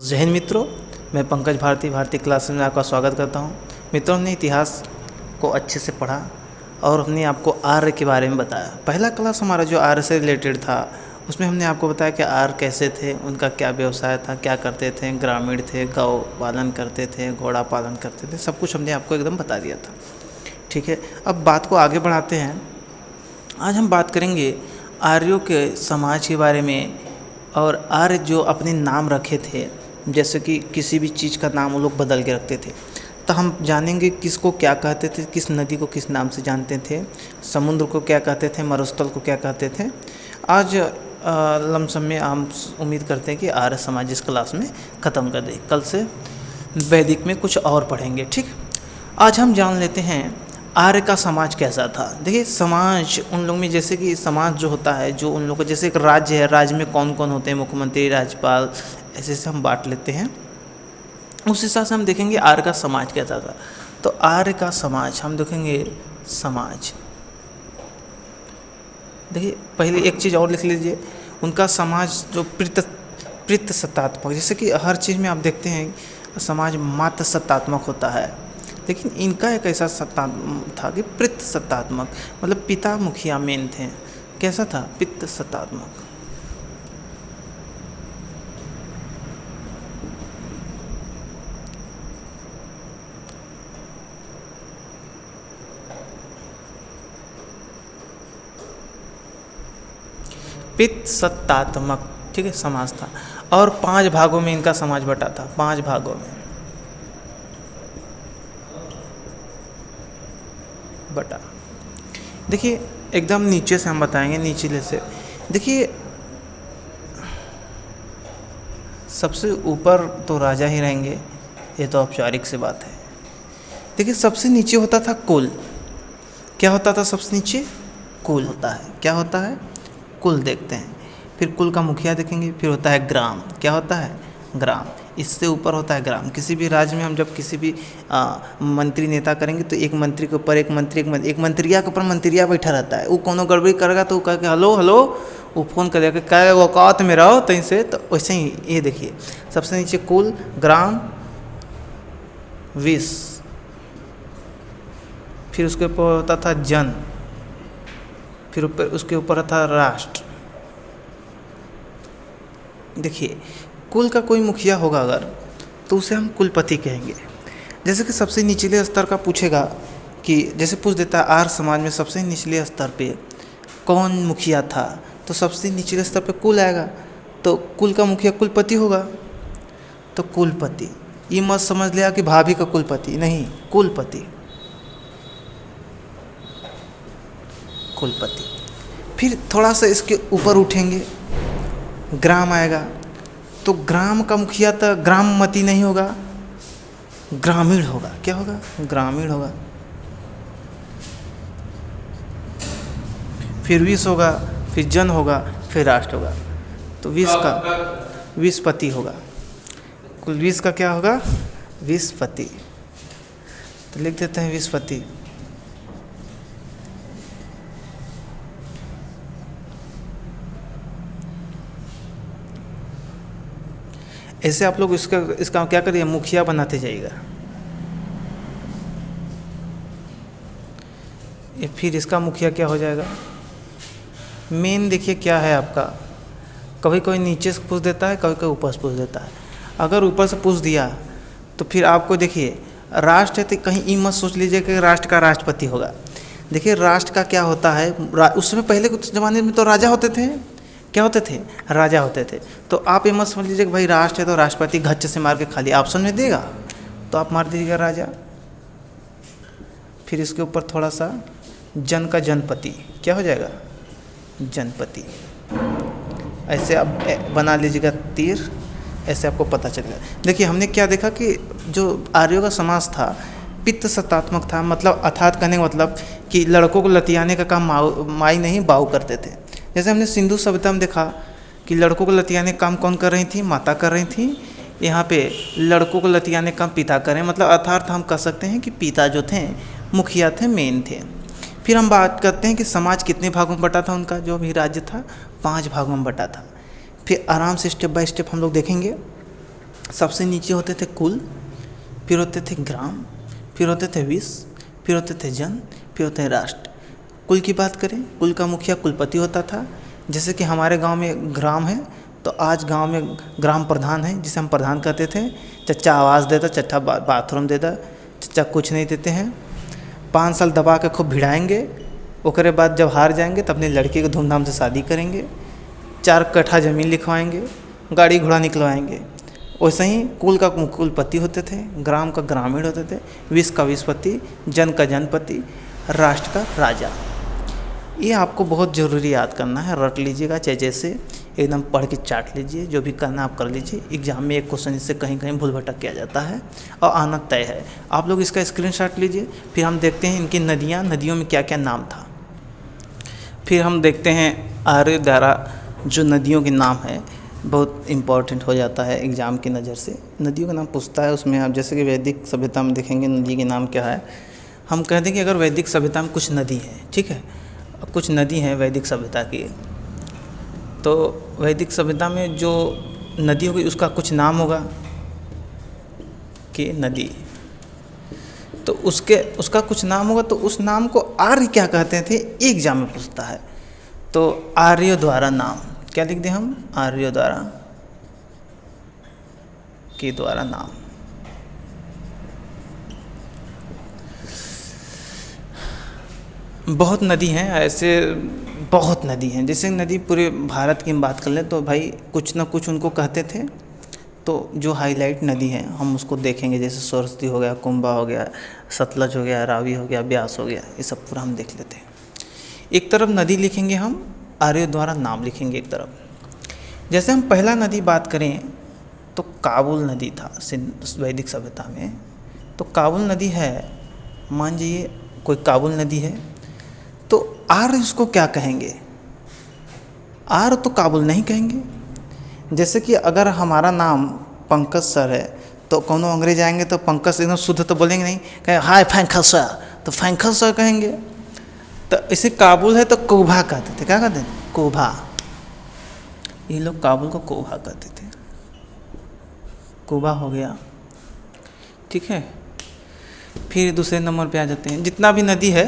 जय हिंद मित्रों, मैं पंकज भारती क्लास में आपका स्वागत करता हूं। मित्रों, हमने इतिहास को अच्छे से पढ़ा और हमने आपको आर्य के बारे में बताया। पहला क्लास हमारा जो आर्य से रिलेटेड था उसमें हमने आपको बताया कि आर्य कैसे थे, उनका क्या व्यवसाय था, क्या करते थे, ग्रामीण थे, गौ पालन करते थे, घोड़ा पालन करते थे, सब कुछ हमने आपको एकदम बता दिया था। ठीक है, अब बात को आगे बढ़ाते हैं। आज हम बात करेंगे आर्यों के समाज के बारे में और आर्य जो अपने नाम रखे थे, जैसे कि किसी भी चीज़ का नाम वो लोग बदल के रखते थे। तो हम जानेंगे किसको क्या कहते थे, किस नदी को किस नाम से जानते थे, समुद्र को क्या कहते थे, मरुस्थल को क्या कहते थे। आज लमसम में हम उम्मीद करते हैं कि आर्य समाज इस क्लास में ख़त्म कर दें। कल से वैदिक में कुछ और पढ़ेंगे। ठीक, आज हम जान लेते हैं आर्य का समाज कैसा था। देखिए, समाज उन लोग में, जैसे कि समाज जो होता है, जो उन लोगों का जैसे एक राज्य है, राज्य में कौन कौन होते हैं, मुख्यमंत्री, राज्यपाल, ऐसे से हम बांट लेते हैं। उस हिसाब से हम देखेंगे आर्य का समाज कैसा था। तो आर्य का समाज हम देखेंगे। समाज, देखिए पहले एक चीज़ और लिख लीजिए, उनका समाज जो पितृ सत्तात्मक, जैसे कि हर चीज़ में आप देखते हैं समाज मात्र सत्तात्मक होता है, लेकिन इनका एक ऐसा सत्ता था कि पितृ सत्तात्मक, मतलब पिता मुखिया मेन थे। कैसा था? पितृ सत्तात्मक। पितृ सत्तात्मक, ठीक है, समाज था। और 5 भागों में इनका समाज बटा था, 5 भागों में बटा। देखिए एकदम नीचे से हम बताएंगे, नीचे से देखिए। सबसे ऊपर तो राजा ही रहेंगे, ये तो औपचारिक से बात है। देखिए सबसे नीचे होता था कुल। क्या होता था सबसे नीचे? कुल होता है। क्या होता है? कुल देखते हैं। फिर कुल का मुखिया देखेंगे। फिर होता है ग्राम। क्या होता है? ग्राम। इससे ऊपर होता है ग्राम। किसी भी राज्य में हम जब किसी भी मंत्री नेता करेंगे तो एक मंत्री के ऊपर एक मंत्रिया के ऊपर मंत्रिया बैठा रहता है। वो कोनो गड़बड़ी करेगा तो वो कह के हेलो हेलो, वो फ़ोन कर देगा, क्या औकात में रहो तहीं से। तो वैसे ही ये देखिए, सबसे नीचे कुल, ग्राम, विष, फिर उसके ऊपर होता था जन, फिर ऊपर उसके ऊपर था राष्ट्र। देखिए, कुल का कोई मुखिया होगा अगर, तो उसे हम कुलपति कहेंगे। जैसे कि सबसे निचले स्तर का पूछेगा कि जैसे पूछ देता है आर्य समाज में सबसे निचले स्तर पे कौन मुखिया था, तो सबसे निचले स्तर पे कुल आएगा, तो कुल का मुखिया कुलपति होगा। तो कुलपति, ये मत समझ लिया कि भाभी का कुलपति, नहीं, कुलपति, कुलपति। फिर थोड़ा सा इसके ऊपर उठेंगे, ग्राम आएगा, तो ग्राम का मुखिया तो ग्राममती नहीं होगा, ग्रामीण होगा। क्या होगा? ग्रामीण होगा। फिर विष होगा, फिर जन होगा, फिर राष्ट्र होगा। तो विष का विषपति होगा। कुल विष का क्या होगा? विषपति। तो लिख देते हैं विषपति। ऐसे आप लोग इसका क्या करिए, मुखिया बनाते जाइएगा। ये फिर इसका मुखिया क्या हो जाएगा? मेन देखिए क्या है आपका, कभी कोई नीचे से पूछ देता है, कभी कोई ऊपर से पूछ देता है। अगर ऊपर से पूछ दिया तो फिर आपको देखिए राष्ट्र है, तो कहीं ये मत सोच लीजिए कि राष्ट्र का राष्ट्रपति होगा। देखिए राष्ट्र का क्या होता है, उसमें पहले कुछ ज़माने में तो राजा होते थे। क्या होते थे? राजा होते थे। तो आप ये मत समझ लीजिए कि भाई राष्ट्र है तो राष्ट्रपति घच्च से मार के खाली ऑप्शन में देगा, तो आप मार दीजिएगा राजा। फिर इसके ऊपर थोड़ा सा जन का जनपति। क्या हो जाएगा? जनपति। ऐसे आप बना लीजिएगा तीर, ऐसे आपको पता चलेगा। देखिए हमने क्या देखा कि जो आर्यों का समाज था पितृ सत्तात्मक था, मतलब अर्थात कहने का मतलब कि लड़कों को लतियाने का काम माई नहीं बाऊ करते थे। जैसे हमने सिंधु सभ्यता में देखा कि लड़कों को लतियाने का काम कौन कर रही थी? माता कर रही थी। यहाँ पे लड़कों को लतियाने का काम पिता करें, मतलब अर्थात हम कह सकते हैं कि पिता जो थे मुखिया थे, मेन थे। फिर हम बात करते हैं कि समाज कितने भागों में बटा था, उनका जो भी राज्य था 5 भागों में बटा था। फिर आराम से स्टेप बाय स्टेप हम लोग देखेंगे सबसे नीचे होते थे कुल, फिर होते थे ग्राम, फिर होते थे विश्व, फिर होते थे जन, फिर होते हैं राष्ट्र। कुल की बात करें, कुल का मुखिया कुलपति होता था। जैसे कि हमारे गांव में ग्राम है, तो आज गांव में ग्राम प्रधान है, जिसे हम प्रधान कहते थे। चच्चा आवाज़ देता, चच्चा बाथरूम देता, चच्चा कुछ नहीं देते हैं। 5 साल दबा के खूब भिड़ाएंगे, उसके बाद जब हार जाएंगे तो अपनी लड़की की धूमधाम से शादी करेंगे, 4 कट्ठा ज़मीन लिखवाएंगे, गाड़ी घोड़ा निकलवाएंगे। वैसे ही कुल का कुलपति होते थे, ग्राम का ग्रामीण होते थे, विश्व का विश्वपति, जन का जनपति, राष्ट्र का राजा। ये आपको बहुत ज़रूरी याद करना है, रट लीजिएगा। जैसे एकदम पढ़ के चाट लीजिए, जो भी करना आप कर लीजिए। एग्जाम में एक क्वेश्चन इससे कहीं कहीं भूल भटक किया जाता है और आना तय है। आप लोग इसका स्क्रीनशॉट लीजिए। फिर हम देखते हैं इनकी नदियाँ, नदियों में क्या क्या नाम था। फिर हम देखते हैं आर्य द्वारा जो नदियों के नाम है, बहुत इम्पोर्टेंट हो जाता है एग्ज़ाम की नज़र से। नदियों का नाम पूछता है, उसमें आप जैसे कि वैदिक सभ्यता में देखेंगे नदी के नाम क्या है। हम कहते हैं कि अगर वैदिक सभ्यता में कुछ नदी है, ठीक है, अब कुछ नदी हैं वैदिक सभ्यता की, तो वैदिक सभ्यता में जो नदी होगी उसका कुछ नाम होगा कि नदी, तो उसका कुछ नाम होगा, तो उस नाम को आर्य क्या कहते थे, एग्जाम में पूछता है। तो आर्यों द्वारा नाम क्या लिख दें हम, आर्यों द्वारा के द्वारा नाम। बहुत नदी हैं ऐसे, बहुत नदी हैं। जैसे नदी पूरे भारत की हम बात कर लें तो भाई कुछ ना कुछ उनको कहते थे। तो जो हाईलाइट नदी है हम उसको देखेंगे, जैसे सरस्वती हो गया, कुंभा हो गया, सतलज हो गया, रावी हो गया, ब्यास हो गया, ये सब पूरा हम देख लेते हैं। एक तरफ नदी लिखेंगे हम, आर्यों द्वारा नाम लिखेंगे एक तरफ। जैसे हम पहला नदी बात करें तो काबुल नदी था वैदिक सभ्यता में। तो काबुल नदी है, मान लीजिए कोई काबुल नदी है, तो आर्य उसको क्या कहेंगे, आर्य तो काबुल नहीं कहेंगे। जैसे कि अगर हमारा नाम पंकज सर है तो कोनो अंग्रेज आएंगे तो पंकज एकदम शुद्ध तो बोलेंगे नहीं, कहें हाय फैंकल सर, तो फैंकल सर कहेंगे। तो इसे काबुल है तो कोभा कहते थे, क्या कहते हैं, कोभा। ये लोग काबुल को कोभा कहते थे, कोभा हो गया, ठीक है। फिर दूसरे नंबर पे आ जाते हैं, जितना भी नदी है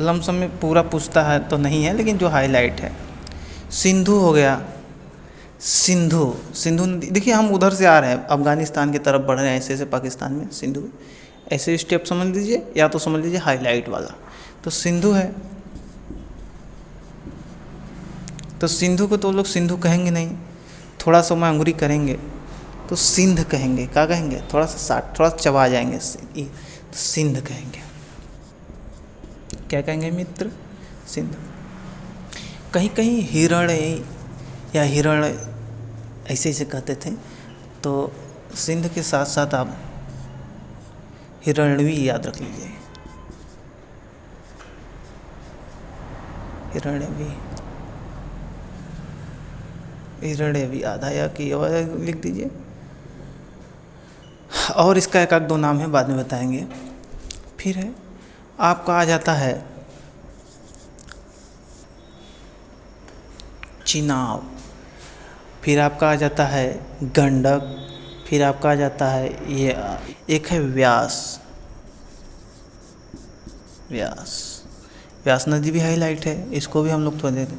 लमसम में पूरा पूछता है तो नहीं है, लेकिन जो हाईलाइट है, सिंधु हो गया, सिंधु, सिंधु नदी। देखिए हम उधर से आ रहे हैं, अफ़गानिस्तान की तरफ बढ़ रहे हैं, ऐसे ऐसे पाकिस्तान में सिंधु, ऐसे स्टेप समझ लीजिए, या तो समझ लीजिए हाईलाइट वाला। तो सिंधु है, तो सिंधु को तो लोग सिंधु कहेंगे नहीं, थोड़ा सा अंगुरी करेंगे तो सिंध कहेंगे। क्या कहेंगे, थोड़ा सा साठ, थोड़ा चबा जाएंगे, तो सिंध कहेंगे। क्या कहेंगे मित्र, सिंध। कहीं कहीं हिरण या हिरण ऐसे ऐसे कहते थे। तो सिंध के साथ साथ आप हिरणवी याद रख लीजिए, हिरणवी, हिरणवी आधा या कि लिख दीजिए। और इसका एक आध दो नाम है, बाद में बताएंगे। फिर है आपका आ जाता है चिनाब, फिर आपका आ जाता है गंडक, फिर आपका आ जाता है ये एक है व्यास, व्यास, व्यास नदी भी हाईलाइट है, इसको भी हम लोग थोड़ा देते।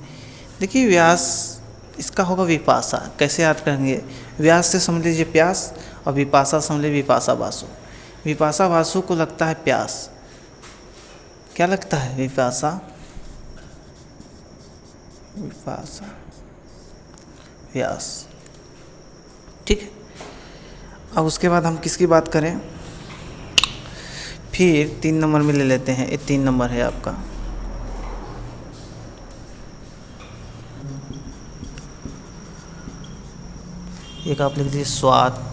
देखिए व्यास, इसका होगा विपाशा। कैसे याद करेंगे, व्यास से समझ लीजिए प्यास, और विपाशा समझ लीजिए विपाशा वासु। विपाशा वासु को लगता है प्यास, क्या लगता है, विपाशा, विपाशा, व्यास, ठीक है। अब उसके बाद हम किसकी बात करें, फिर 3 नंबर में ले लेते हैं। ये 3 नंबर है आपका, एक आप लिख दीजिए स्वात।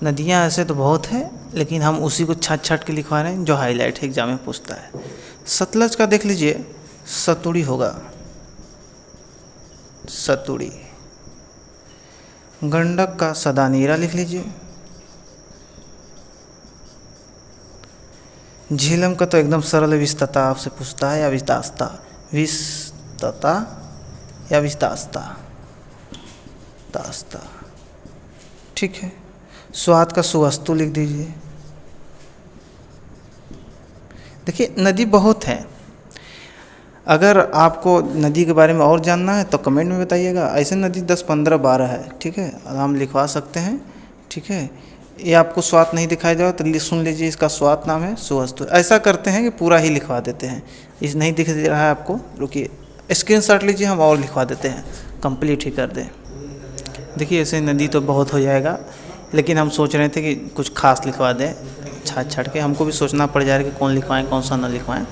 नदियाँ ऐसे तो बहुत है, लेकिन हम उसी को छाट छाट के लिखवा रहे हैं जो हाईलाइट है, एग्जाम में पूछता है। सतलज का देख लीजिए, सतुड़ी होगा, सतुड़ी। गंडक का सदानीरा लिख लीजिए। झेलम का तो एकदम सरल है, विस्तता आपसे पूछता है या विस्तास्ता, विस्तता या विस्तास्ता। दास्ता, ठीक है। स्वाद का सुवस्तु लिख दीजिए। देखिए नदी बहुत है, अगर आपको नदी के बारे में और जानना है तो कमेंट में बताइएगा। ऐसे नदी 10, 15, 12 है, ठीक है, हम लिखवा सकते हैं, ठीक है। ये आपको स्वाद नहीं दिखाई देगा तो सुन लीजिए, इसका स्वाद नाम है सुवस्तु। ऐसा करते हैं कि पूरा ही लिखवा देते हैं। इस नहीं दिख रहा है आपको, रुकिए स्क्रीनशॉट लीजिए, हम और लिखवा देते हैं, कंप्लीट ही कर दें। देखिए ऐसे नदी तो बहुत हो जाएगा, लेकिन हम सोच रहे थे कि कुछ खास लिखवा दें छाट छाट के। हमको भी सोचना पड़ जाएगा कि कौन लिखवाएं कौन सा ना लिखवाएं।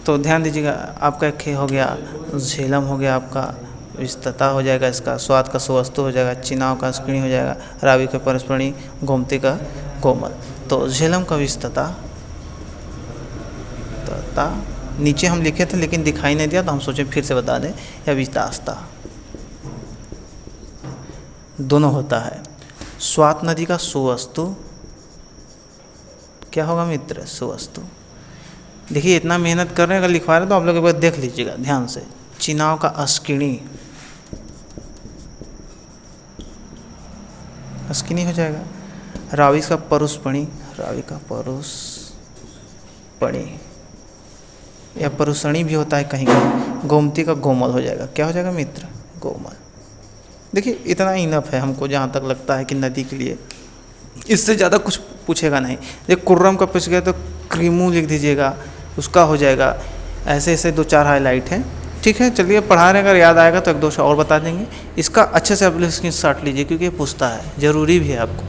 तो ध्यान दीजिएगा, आपका खे हो गया, झेलम हो गया, आपका विस्तता हो जाएगा, इसका स्वाद का सुवस्तु हो जाएगा, चिनाव का स्क्रीनी हो जाएगा, रावी का परस्पणी, गोमती का कोमल। तो झेलम का विस्तता तता नीचे हम लिखे थे लेकिन दिखाई नहीं दिया, तो हम सोचे फिर से बता दें, या विस्तास्ता दोनों होता है। स्वात नदी का सुवस्तु क्या होगा मित्र? सुवस्तु। देखिए इतना मेहनत कर रहे हैं, अगर लिखवा रहे हैं तो आप लोग एक बार देख लीजिएगा ध्यान से। चिनाव का अस्किणी, अस्किनी हो जाएगा। रावी का परुषपणी, रावी का परुषपणी या परुषणी भी होता है कहीं कहीं। गोमती का गोमल हो जाएगा, क्या हो जाएगा मित्र? गोमल। देखिए इतना इनफ है हमको, जहाँ तक लगता है कि नदी के लिए इससे ज़्यादा कुछ पूछेगा नहीं। जब कुर्रम का पूछ गया तो क्रीमू लिख दीजिएगा, उसका हो जाएगा। ऐसे ऐसे 2-4 हाईलाइट हैं, ठीक है। चलिए पढ़ा रहे, अगर याद आएगा तो 1-2 और बता देंगे। इसका अच्छे से आप स्क्रीनशॉट लीजिए क्योंकि ये पूछता है, ज़रूरी भी है आपको।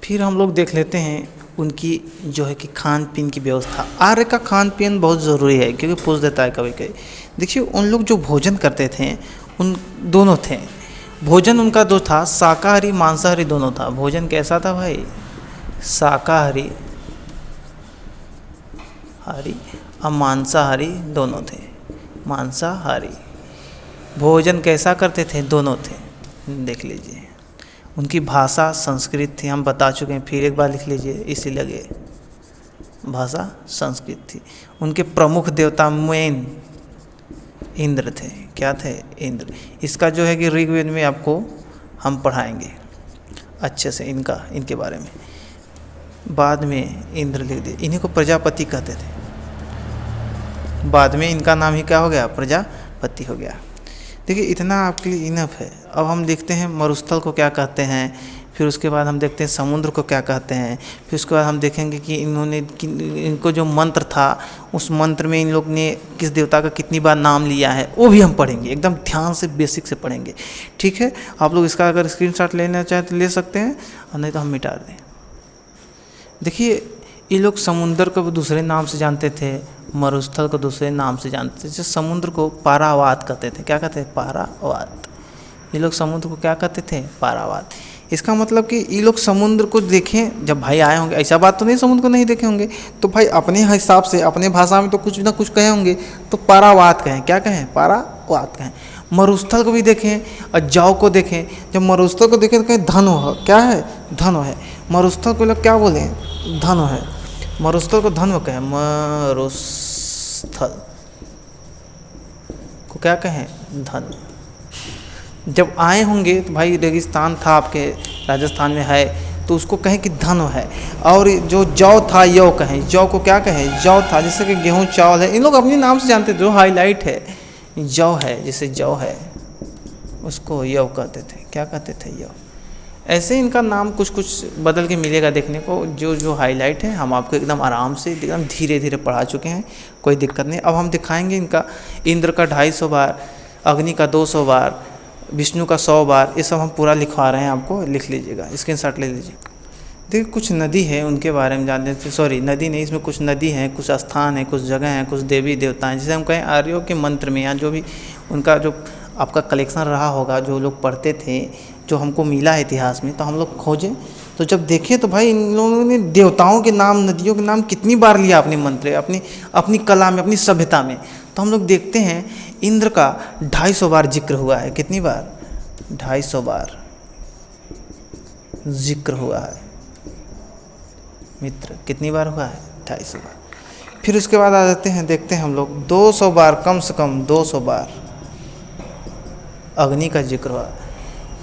फिर हम लोग देख लेते हैं उनकी जो है कि खान पीन की व्यवस्था। आर्य का खान पीन बहुत ज़रूरी है क्योंकि पूछ देता है कभी कभी। देखिए उन लोग जो भोजन करते थे उन दोनों थे, भोजन उनका जो था शाकाहारी मांसाहारी दोनों था। भोजन कैसा था भाई? शाकाहारी हारी और मांसाहारी दोनों थे। मांसाहारी भोजन कैसा करते थे? दोनों थे। देख लीजिए उनकी भाषा संस्कृत थी, हम बता चुके हैं, फिर एक बार लिख लीजिए इसी लगे, भाषा संस्कृत थी। उनके प्रमुख देवता मेन इंद्र थे। क्या थे? इंद्र। इसका जो है कि ऋग्वेद में आपको हम पढ़ाएंगे अच्छे से इनके बारे में। बाद में इंद्र लिख दिए, इन्हीं को प्रजापति कहते थे। बाद में इनका नाम ही क्या हो गया? प्रजापति हो गया। देखिए इतना आपके लिए इनफ है। अब हम देखते हैं मरुस्थल को क्या कहते हैं, फिर उसके बाद हम देखते हैं समुद्र को क्या कहते हैं, फिर उसके बाद हम देखेंगे कि इनको जो मंत्र था उस मंत्र में इन लोग ने किस देवता का कितनी बार नाम लिया है वो भी हम पढ़ेंगे, एकदम ध्यान से बेसिक से पढ़ेंगे, ठीक है। आप लोग इसका अगर स्क्रीनशॉट लेना चाहें तो ले सकते हैं, और नहीं तो हम मिटा दें। देखिए ये लोग समुद्र को दूसरे नाम से जानते थे, मरुस्थल को दूसरे नाम से जानते थे। जैसे समुद्र को पारावात कहते थे। क्या कहते हैं? पारावात। ये लोग समुद्र को क्या कहते थे? पारावात। इसका मतलब कि ये लोग समुद्र को देखें जब भाई आए होंगे, ऐसा बात तो नहीं समुद्र को नहीं देखे होंगे, तो भाई अपने हिसाब से अपने भाषा में तो कुछ ना कुछ कहे होंगे, तो पारावात कहें। क्या कहें? पारावात कहें। मरुस्थल को भी देखें और जौ को देखें। जब मरुस्थल को देखें तो कहें धनो है। क्या है? धनो है। मरुस्थल को लोग क्या बोले? धनो है। मरुस्थल को धनो कहें। मरुस्थल को क्या कहें? धन। जब आए होंगे तो भाई रेगिस्तान था आपके राजस्थान में है, तो उसको कहें कि धनो है। और जो जौ था यौ कहें। जौ को क्या कहें? जौ था। जैसे कि गेहूँ चावल है, इन लोग अपने नाम से जानते थे। जो हाईलाइट है जौ है, जैसे जौ है उसको यौ कहते थे। क्या कहते थे? यौ। ऐसे इनका नाम कुछ कुछ बदल के मिलेगा देखने को। जो हाईलाइट है हम आपको एकदम आराम से एकदम धीरे धीरे पढ़ा चुके हैं, कोई दिक्कत नहीं। अब हम दिखाएंगे इनका इंद्र का 250 बार, अग्नि का 200 बार, विष्णु का 100 बार, ये सब हम पूरा लिखवा रहे हैं आपको, लिख लीजिएगा, स्क्रीनशॉट ले लीजिए। देखिए कुछ नदी है उनके बारे में जान लेते। सॉरी नदी नहीं, इसमें कुछ नदी हैं, कुछ स्थान है, कुछ जगह हैं, कुछ देवी देवता हैं। जैसे हम कहें आर्यों के मंत्र में या जो भी उनका जो आपका कलेक्शन रहा होगा, जो लोग पढ़ते थे, जो हमको मिला है इतिहास में, तो हम लोग खोजें तो जब देखें तो भाई इन लोगों ने देवताओं के नाम, नदियों के नाम कितनी बार लिया अपने मंत्र, अपनी कला में, अपनी सभ्यता में। तो हम लोग देखते हैं इंद्र का 250 बार जिक्र हुआ है। कितनी बार? 250 बार जिक्र हुआ है मित्र। कितनी बार हुआ है? 250 बार। फिर उसके बाद आ जाते हैं, देखते हैं हम लोग 200 बार, कम से कम 200 बार अग्नि का जिक्र हुआ।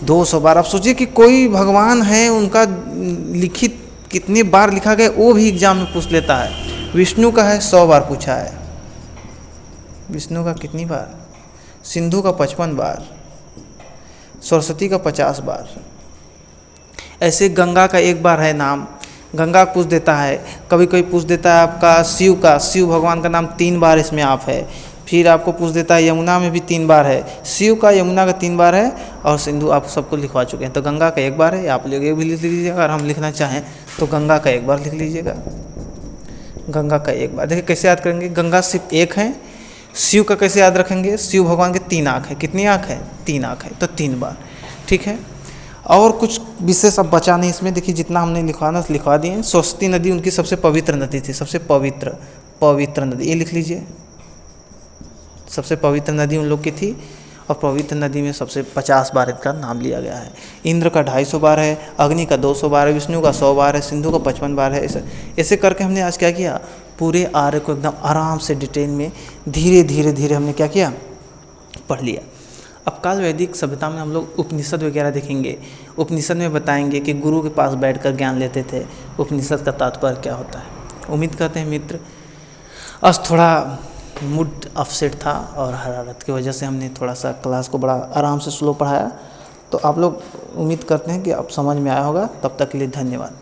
200 बार। आप सोचिए कि कोई भगवान है, उनका लिखित कितनी बार लिखा गया वो भी एग्जाम में पूछ लेता है। विष्णु का है 100 बार पूछा है। विष्णु का कितनी बार? सिंधु का 55 बार, सरस्वती का 50 बार। ऐसे गंगा का 1 बार है नाम, गंगा पूछ देता है। कभी कोई पूछ देता है आपका शिव का, शिव भगवान का नाम 3 बार इसमें आप है। फिर आपको पूछ देता है यमुना में भी 3 बार है, शिव का यमुना का 3 बार है, और सिंधु आप सबको लिखवा चुके हैं। तो गंगा का 1 बार है, आप लोग 1 भी लिख लीजिएगा। अगर हम लिखना चाहें तो गंगा का 1 बार लिख लीजिएगा। गंगा का 1 बार। देखिए कैसे याद करेंगे, गंगा सिर्फ 1 है। शिव का कैसे याद रखेंगे, शिव भगवान के 3 आँख है। कितनी आँख है? 3 आँख है, तो 3 बार। ठीक है, और कुछ विशेष अब बचा नहीं इसमें। देखिए जितना हमने लिखवाना लिखवा दिए। सरस्वती नदी उनकी सबसे पवित्र नदी थी, सबसे पवित्र नदी, ये लिख लीजिए। सबसे पवित्र नदी उन लोग की थी, और पवित्र नदी में सबसे 50 बार इसका नाम लिया गया है। इंद्र का 250 बार है, अग्नि का 200 बार है, विष्णु का 100 बार है, सिंधु का 55 बार है। ऐसे करके हमने आज क्या किया, पूरे आर्य को एकदम आराम से डिटेल में धीरे धीरे हमने क्या किया, पढ़ लिया। अब काल वैदिक सभ्यता में हम लोग उपनिषद वगैरह देखेंगे। उपनिषद में बताएंगे कि गुरु के पास बैठकर ज्ञान लेते थे, उपनिषद का तात्पर्य क्या होता है। उम्मीद करते हैं मित्र, आज थोड़ा मूड अपसेट था और हरारत की वजह से हमने थोड़ा सा क्लास को बड़ा आराम से स्लो पढ़ाया। तो आप लोग उम्मीद करते हैं कि अब समझ में आया होगा। तब तक के लिए धन्यवाद।